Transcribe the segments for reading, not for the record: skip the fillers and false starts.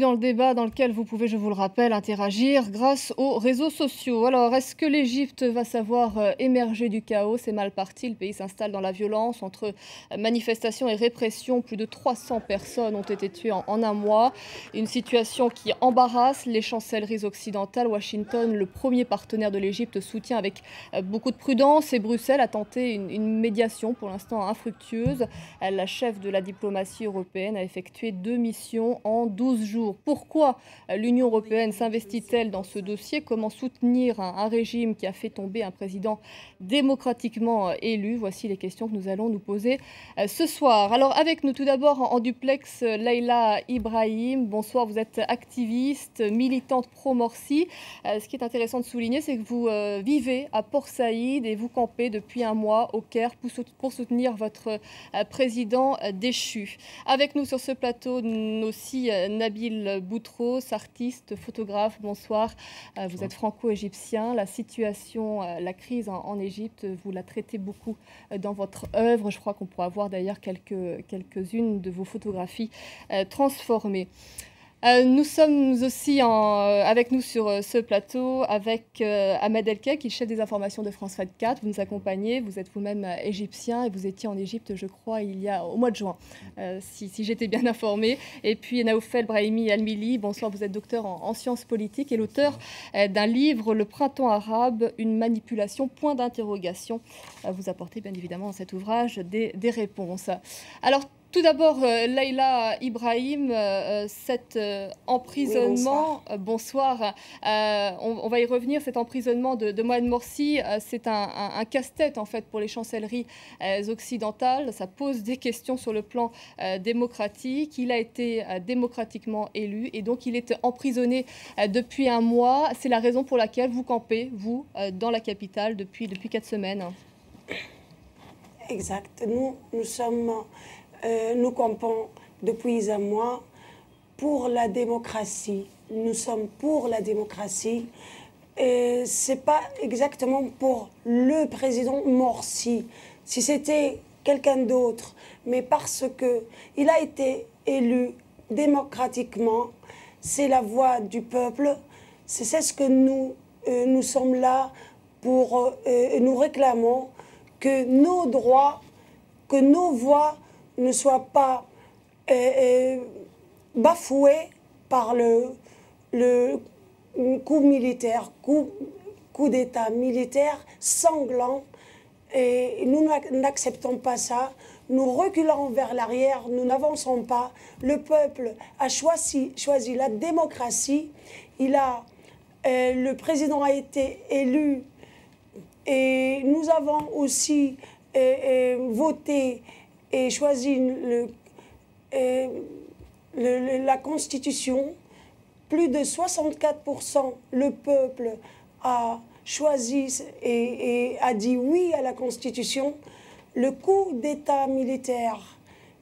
dans le débat dans lequel vous pouvez, je vous le rappelle, interagir grâce aux réseaux sociaux. Alors, est-ce que l'Égypte va savoir émerger du chaos? C'est mal parti, le pays s'installe dans la violence. Entre manifestations et répression, plus de 300 personnes ont été tuées en un mois. Une situation qui embarrasse les chancelleries occidentales. Washington, le premier partenaire de l'Égypte, soutient avec beaucoup de prudence et Bruxelles a tenté une médiation pour l'instant infructueuse. La chef de la diplomatie européenne a effectué 2 missions en 12 jours. Pourquoi l'Union européenne s'investit-elle dans ce dossier? Comment soutenir un régime qui a fait tomber un président démocratiquement élu? Voici les questions que nous allons nous poser ce soir. Alors avec nous tout d'abord en duplex, Leïla Ibrahim. Bonsoir, vous êtes activiste, militante pro-Morsi. Ce qui est intéressant de souligner, c'est que vous vivez à Port Saïd et vous campez depuis un mois au Caire pour soutenir votre président déchu. Avec nous sur ce plateau aussi Nabil Boutros, artiste, photographe. Bonsoir. Vous êtes franco-égyptien. La situation, la crise en Égypte, vous la traitez beaucoup dans votre œuvre. Je crois qu'on pourra voir d'ailleurs quelques-unes de vos photographies transformées. Nous sommes aussi avec nous sur ce plateau avec Ahmed Elkek, qui est chef des informations de France 24. Vous nous accompagnez, vous êtes vous-même égyptien et vous étiez en Égypte, je crois, au mois de juin, si j'étais bien informée. Et puis Naoufel Brahimi Almili, bonsoir, vous êtes docteur en sciences politiques et l'auteur d'un livre, Le Printemps arabe, une manipulation, point d'interrogation. Vous apportez bien évidemment dans cet ouvrage des réponses. Alors, tout d'abord, Leïla Ibrahim, cet emprisonnement, oui, bonsoir, on va y revenir, cet emprisonnement de Mohamed Morsi, c'est un casse-tête en fait pour les chancelleries occidentales, ça pose des questions sur le plan démocratique, il a été démocratiquement élu et donc il est emprisonné depuis un mois, c'est la raison pour laquelle vous campez, vous, dans la capitale depuis 4 semaines. Exact, nous campons depuis un mois pour la démocratie. Nous sommes pour la démocratie. Ce n'est pas exactement pour le président Morsi, si c'était quelqu'un d'autre, mais parce qu'il a été élu démocratiquement, c'est la voix du peuple, c'est ce que nous sommes là pour, nous réclamons que nos droits, que nos voix ne soient pas bafouées par le coup militaire, coup d'État militaire sanglant. Et nous n'acceptons pas ça. Nous reculons vers l'arrière, nous n'avançons pas. Le peuple a choisi la démocratie. Le président a été élu et nous avons aussi voté et choisi la Constitution. Plus de 64%, le peuple a choisi et a dit oui à la Constitution. Le coup d'État militaire,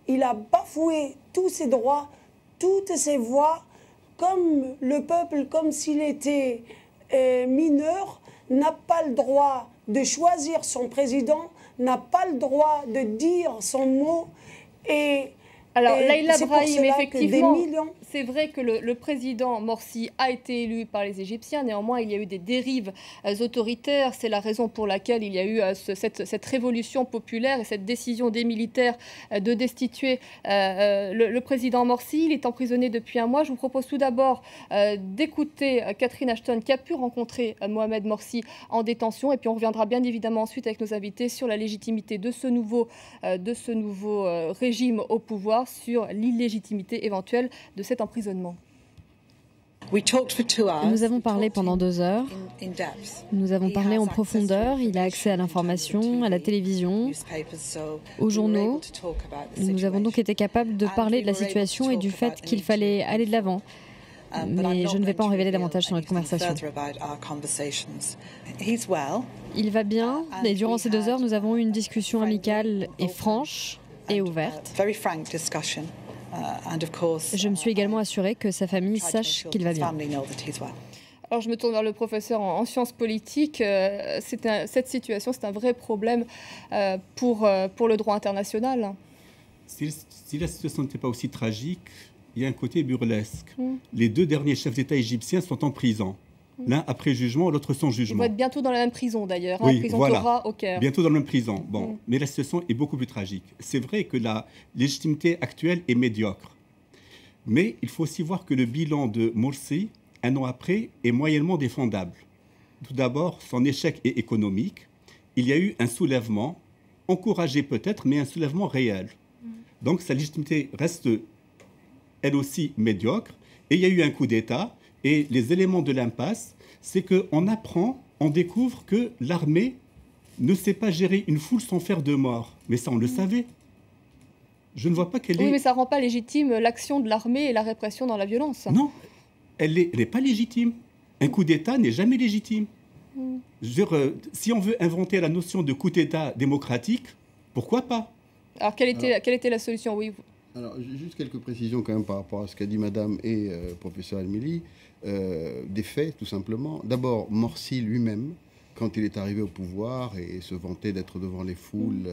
il a bafoué tous ses droits, toutes ses voix, comme le peuple, comme s'il était mineur, n'a pas le droit de choisir son président, n'a pas le droit de dire son mot. Alors, Leïla Ibrahim, effectivement, c'est vrai que le président Morsi a été élu par les Égyptiens. Néanmoins, il y a eu des dérives autoritaires. C'est la raison pour laquelle il y a eu cette révolution populaire et cette décision des militaires de destituer le président Morsi. Il est emprisonné depuis un mois. Je vous propose tout d'abord d'écouter Catherine Ashton, qui a pu rencontrer Mohamed Morsi en détention. Et puis, on reviendra bien évidemment ensuite avec nos invités sur la légitimité de ce nouveau régime au pouvoir, sur l'illégitimité éventuelle de cet emprisonnement. Nous avons parlé pendant 2 heures. Nous avons parlé en profondeur. Il a accès à l'information, à la télévision, aux journaux. Nous avons donc été capables de parler de la situation et du fait qu'il fallait aller de l'avant. Mais je ne vais pas en révéler davantage sur notre conversation. Il va bien et durant ces 2 heures, nous avons eu une discussion amicale et franche et ouverte. Je me suis également assurée que sa famille sache qu'il va bien. Alors je me tourne vers le professeur en sciences politiques. Cette situation, c'est un vrai problème pour le droit international. Si la situation n'était pas aussi tragique, il y a un côté burlesque. Les deux derniers chefs d'État égyptiens sont en prison. L'un après jugement, l'autre sans jugement. Ils vont être bientôt dans la même prison d'ailleurs, oui, prison voilà. Torah au Caire. Bientôt dans la même prison. Bon, mais la situation est beaucoup plus tragique. C'est vrai que la légitimité actuelle est médiocre. Mais il faut aussi voir que le bilan de Morsi, un an après, est moyennement défendable. Tout d'abord, son échec est économique. Il y a eu un soulèvement, encouragé peut-être, mais un soulèvement réel. Donc sa légitimité reste, elle aussi, médiocre. Et il y a eu un coup d'État. Et les éléments de l'impasse, c'est qu'on apprend, on découvre que l'armée ne sait pas gérer une foule sans faire de morts. Mais ça, on le savait. Je ne vois pas quelle est... Oui, mais ça ne rend pas légitime l'action de l'armée et la répression dans la violence. Non, elle n'est pas légitime. Un coup d'État n'est jamais légitime. Je veux dire, si on veut inventer la notion de coup d'État démocratique, pourquoi pas? Alors, quelle était la solution? Oui. Alors, juste quelques précisions quand même par rapport à ce qu'a dit Madame et professeur Almili. Des faits, tout simplement. D'abord, Morsi lui-même, quand il est arrivé au pouvoir et se vantait d'être devant les foules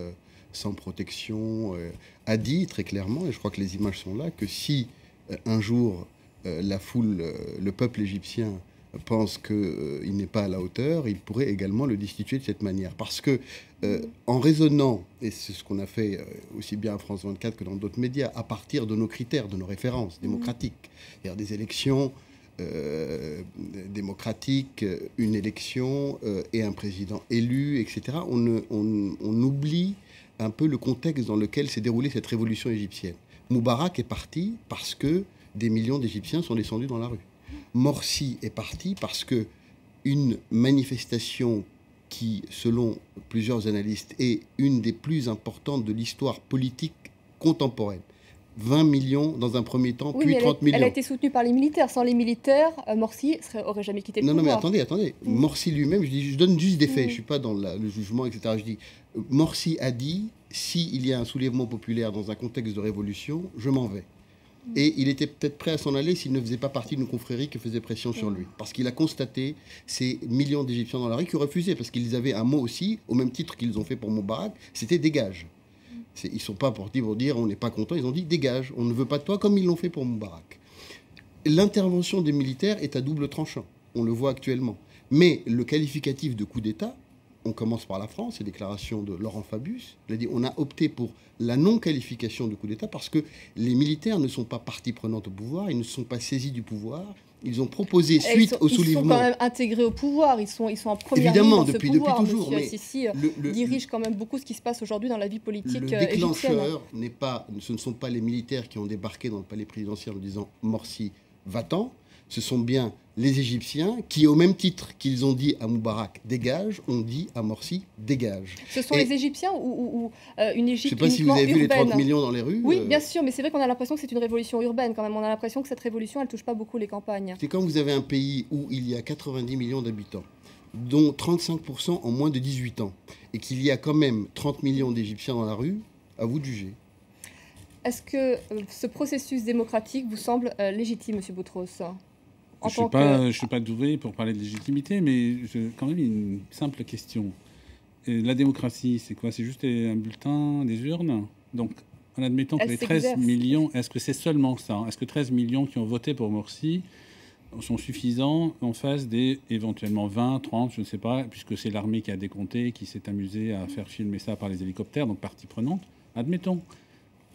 sans protection, a dit très clairement, et je crois que les images sont là, que si un jour la foule, le peuple égyptien pense qu'il n'est pas à la hauteur, il pourrait également le destituer de cette manière. Parce que, en raisonnant, et c'est ce qu'on a fait aussi bien à France 24 que dans d'autres médias, à partir de nos critères, de nos références démocratiques, c'est-à-dire des élections démocratique, une élection et un président élu, etc. On oublie un peu le contexte dans lequel s'est déroulée cette révolution égyptienne. Moubarak est parti parce que des millions d'Égyptiens sont descendus dans la rue. Morsi est parti parce que une manifestation qui, selon plusieurs analystes, est une des plus importantes de l'histoire politique contemporaine. 20 millions dans un premier temps, oui, puis 30 millions. Elle a été soutenue par les militaires. Sans les militaires, Morsi aurait jamais quitté le pouvoir. Non, mais attendez. Morsi lui-même, je donne juste des faits, je ne suis pas dans le jugement, etc. Je dis, Morsi a dit, s'il y a un soulèvement populaire dans un contexte de révolution, je m'en vais. Et il était peut-être prêt à s'en aller s'il ne faisait pas partie d'une confrérie qui faisait pression sur lui. Parce qu'il a constaté ces millions d'Égyptiens dans la rue qui refusaient, parce qu'ils avaient un mot aussi, au même titre qu'ils ont fait pour Moubarak, c'était dégage. Ils ne sont pas partis pour dire on n'est pas content, ils ont dit dégage, on ne veut pas de toi, comme ils l'ont fait pour Moubarak. L'intervention des militaires est à double tranchant, on le voit actuellement. Mais le qualificatif de coup d'État, on commence par la France, c'est déclaration de Laurent Fabius, il a dit on a opté pour la non-qualification de coup d'État parce que les militaires ne sont pas partie prenante au pouvoir, ils ne sont pas saisis du pouvoir. Ils ont proposé, suite au soulèvement... Ils sont quand même intégrés au pouvoir, ils sont en première ligne dans ce pouvoir. Depuis toujours. Monsieur Sisi dirige quand même beaucoup ce qui se passe aujourd'hui dans la vie politique égyptienne. Le déclencheur ce ne sont pas les militaires qui ont débarqué dans le palais présidentiel en disant « Morsi, va-t'en ». Ce sont bien les Égyptiens qui, au même titre qu'ils ont dit à Moubarak « dégage », ont dit à Morsi « dégage ». Ce sont les Égyptiens ou une Égypte uniquement urbaine? Je ne sais pas si vous avez vu les 30 millions dans les rues. Oui, bien sûr, mais c'est vrai qu'on a l'impression que c'est une révolution urbaine quand même. On a l'impression que cette révolution, elle ne touche pas beaucoup les campagnes. C'est quand vous avez un pays où il y a 90 millions d'habitants, dont 35% ont moins de 18 ans, et qu'il y a quand même 30 millions d'Égyptiens dans la rue, à vous de juger. Est-ce que ce processus démocratique vous semble légitime, M. Boutros? Je ne suis pas doué pour parler de légitimité, mais quand même une simple question. La démocratie, c'est quoi? C'est juste un bulletin, des urnes? Donc, en admettant que les 13 millions, est-ce que c'est seulement ça? Est-ce que 13 millions qui ont voté pour Morsi sont suffisants en face des éventuellement 20, 30, je ne sais pas, puisque c'est l'armée qui a décompté, qui s'est amusée à faire filmer ça par les hélicoptères, donc partie prenante? Admettons.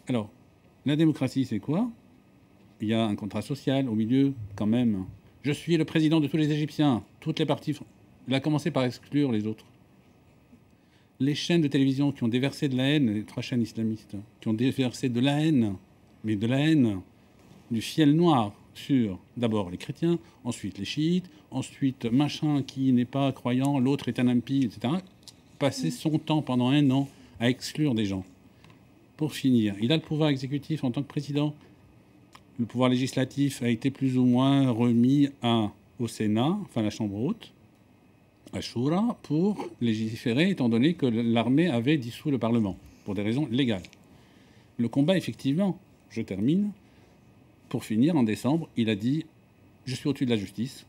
Alors, la démocratie, c'est quoi? Il y a un contrat social au milieu, quand même. Je suis le président de tous les Égyptiens. Toutes les parties... Il a commencé par exclure les autres. Les chaînes de télévision qui ont déversé de la haine, les 3 chaînes islamistes, qui ont déversé de la haine, mais de la haine, du fiel noir sur d'abord les chrétiens, ensuite les chiites, ensuite machin qui n'est pas croyant, l'autre est un impie, etc. Passer son temps pendant 1 an à exclure des gens. Pour finir, il a le pouvoir exécutif en tant que président. Le pouvoir législatif a été plus ou moins remis au Sénat, enfin la Chambre haute, à Shura, pour légiférer, étant donné que l'armée avait dissous le Parlement, pour des raisons légales. Le combat, effectivement, je termine, pour finir, en décembre, il a dit « Je suis au-dessus de la justice ».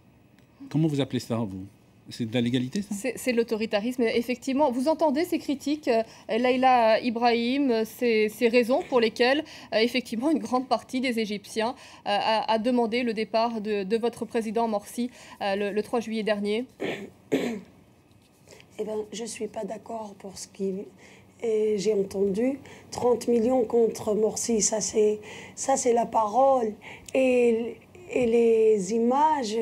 Comment vous appelez ça, vous? C'est de la légalité, ça? C'est de l'autoritarisme, effectivement. Vous entendez ces critiques, Leïla Ibrahim, ces raisons pour lesquelles, effectivement, une grande partie des Égyptiens a demandé le départ de votre président Morsi le 3 juillet dernier? Eh bien, je ne suis pas d'accord pour ce qui... Et j'ai entendu 30 millions contre Morsi, ça c'est la parole. Et les images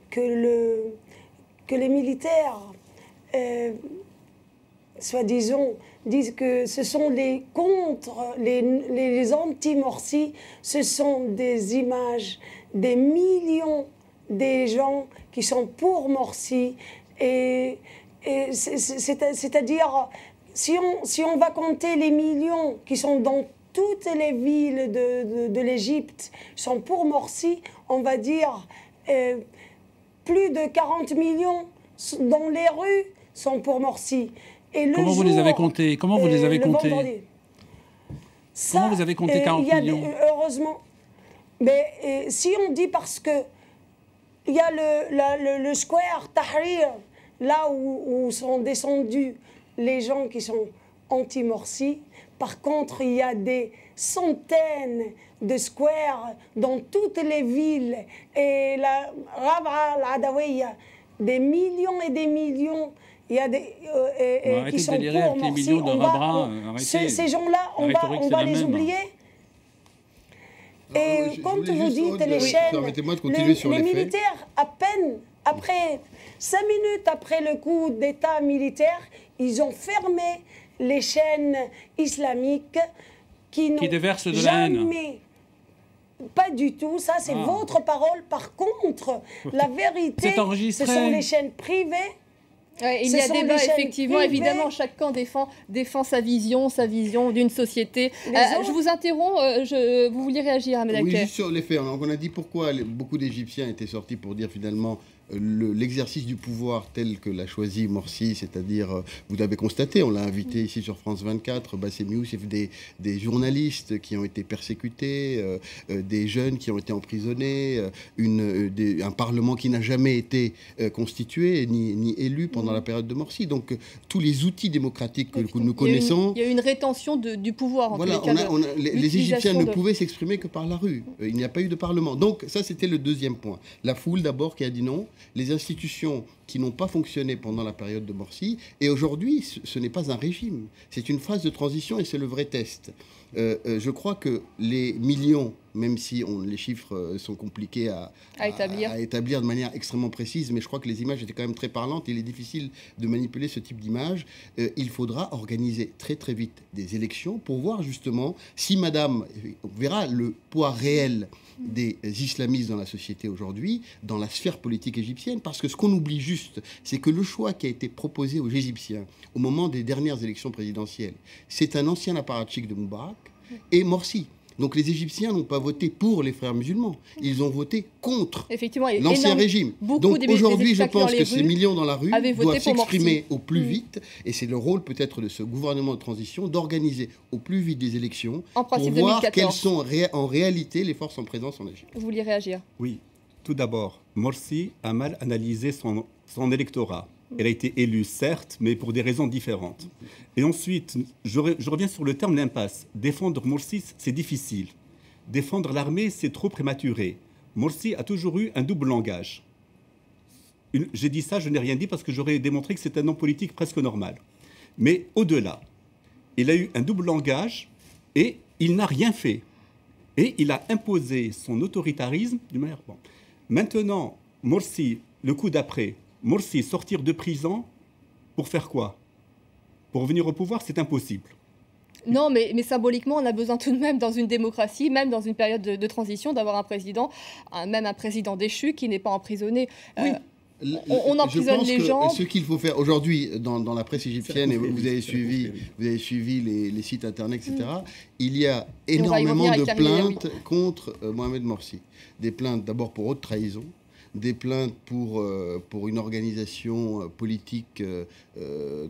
que les militaires, soi-disant, disent que ce sont les anti-Morsi, ce sont des images des millions des gens qui sont pour Morsi. C'est-à-dire, si on va compter les millions qui sont dans toutes les villes de l'Égypte, sont pour Morsi, on va dire plus de 40 millions dans les rues sont pour Morsi. Et comment vous les avez comptés? Comment vous les avez comptés? Comment vous avez compté 40 millions? Heureusement. Mais si on dit parce que il y a le square Tahrir, là où sont descendus les gens qui sont anti-Morsi. Par contre, il y a des centaines de squares dans toutes les villes. Et la Rab'a, l'Adawiya, des millions et des millions. Il y a des qui sont pour Morsi. Ces gens-là, on va les oublier. Et quand vous dites les chaînes, les militaires, à peine après 5 minutes après le coup d'État militaire, ils ont fermé les chaînes islamiques qui déversent de la haine. Pas du tout, ça c'est votre parole. Par contre, la vérité, ce sont les chaînes privées. Il y a débat, effectivement. Évidemment, chaque camp défend sa vision d'une société. Je vous interromps, vous vouliez réagir, Ahmed Hakkeh? Oui, juste sur les faits. On a dit pourquoi beaucoup d'Égyptiens étaient sortis pour dire finalement l'exercice du pouvoir tel que l'a choisi Morsi, c'est-à-dire, vous l'avez constaté, on l'a invité ici sur France 24, Bassem Youssef, des journalistes qui ont été persécutés, des jeunes qui ont été emprisonnés, un parlement qui n'a jamais été constitué ni élu pendant la période de Morsi. Donc tous les outils démocratiques que nous connaissons... Il y a eu une rétention du pouvoir. Voilà, les Égyptiens ne pouvaient s'exprimer que par la rue. Il n'y a pas eu de parlement. Donc ça, c'était le deuxième point. La foule d'abord qui a dit non. Les institutions qui n'ont pas fonctionné pendant la période de Morsi. Et aujourd'hui, ce n'est pas un régime. C'est une phase de transition et c'est le vrai test. Je crois que les millions, même si les chiffres sont compliqués à établir de manière extrêmement précise, mais je crois que les images étaient quand même très parlantes. Il est difficile de manipuler ce type d'image. Il faudra organiser très très vite des élections pour voir justement si madame, on verra le poids réel des islamistes dans la société aujourd'hui, dans la sphère politique égyptienne, parce que ce qu'on oublie juste, c'est que le choix qui a été proposé aux Égyptiens au moment des dernières élections présidentielles, c'est un ancien apparatchik de Moubarak et Morsi. Donc les Égyptiens n'ont pas voté pour les frères musulmans, ils ont voté contre l'ancien régime. Donc aujourd'hui, je pense que ces millions dans la rue doivent s'exprimer au plus vite, et c'est le rôle peut-être de ce gouvernement de transition d'organiser au plus vite des élections pour voir 2014. Quelles sont en réalité les forces en présence en Égypte. Vous vouliez réagir? Oui, tout d'abord, Morsi a mal analysé son électorat. Elle a été élue, certes, mais pour des raisons différentes. Et ensuite, je reviens sur le terme l'impasse. Défendre Morsi, c'est difficile. Défendre l'armée, c'est trop prématuré. Morsi a toujours eu un double langage. J'ai dit ça, je n'ai rien dit parce que j'aurais démontré que c'est un homme politique presque normal. Mais au-delà, il a eu un double langage et il n'a rien fait. Et il a imposé son autoritarisme d'une manière... Bon. Maintenant, Morsi, le coup d'après, Morsi sortir de prison pour faire quoi? Pour revenir au pouvoir, c'est impossible. Non, mais symboliquement, on a besoin tout de même, dans une démocratie, même dans une période de transition, d'avoir un président, même un président déchu qui n'est pas emprisonné. Oui. On emprisonne les gens. Ce qu'il faut faire aujourd'hui dans la presse égyptienne, et vous avez suivi les sites internet, etc., il y a énormément de plaintes contre Mohamed Morsi. Des plaintes d'abord pour haute trahison, des plaintes pour une organisation politique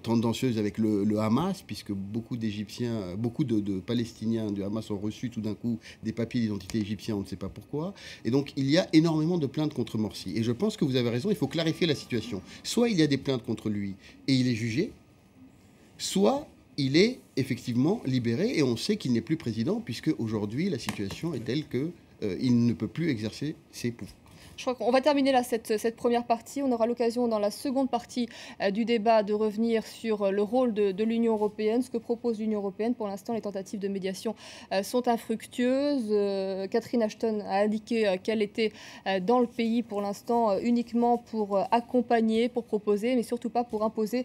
tendancieuse avec le Hamas, puisque beaucoup d'Égyptiens, beaucoup de Palestiniens du Hamas ont reçu tout d'un coup des papiers d'identité égyptiens, on ne sait pas pourquoi. Et donc il y a énormément de plaintes contre Morsi. Et je pense que vous avez raison, il faut clarifier la situation. Soit il y a des plaintes contre lui et il est jugé, soit il est effectivement libéré et on sait qu'il n'est plus président, puisque aujourd'hui la situation est telle qu'il ne peut plus exercer ses pouvoirs. Je crois qu'on va terminer là cette première partie. On aura l'occasion dans la seconde partie du débat de revenir sur le rôle de l'Union européenne, ce que propose l'Union européenne. Pour l'instant, les tentatives de médiation sont infructueuses. Catherine Ashton a indiqué qu'elle était dans le pays pour l'instant uniquement pour accompagner, pour proposer, mais surtout pas pour imposer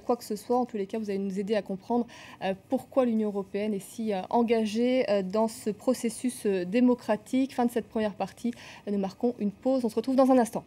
quoi que ce soit. En tous les cas, vous allez nous aider à comprendre pourquoi l'Union européenne est si engagée dans ce processus démocratique. Fin de cette première partie. Nous marquons une pause. On se retrouve dans un instant.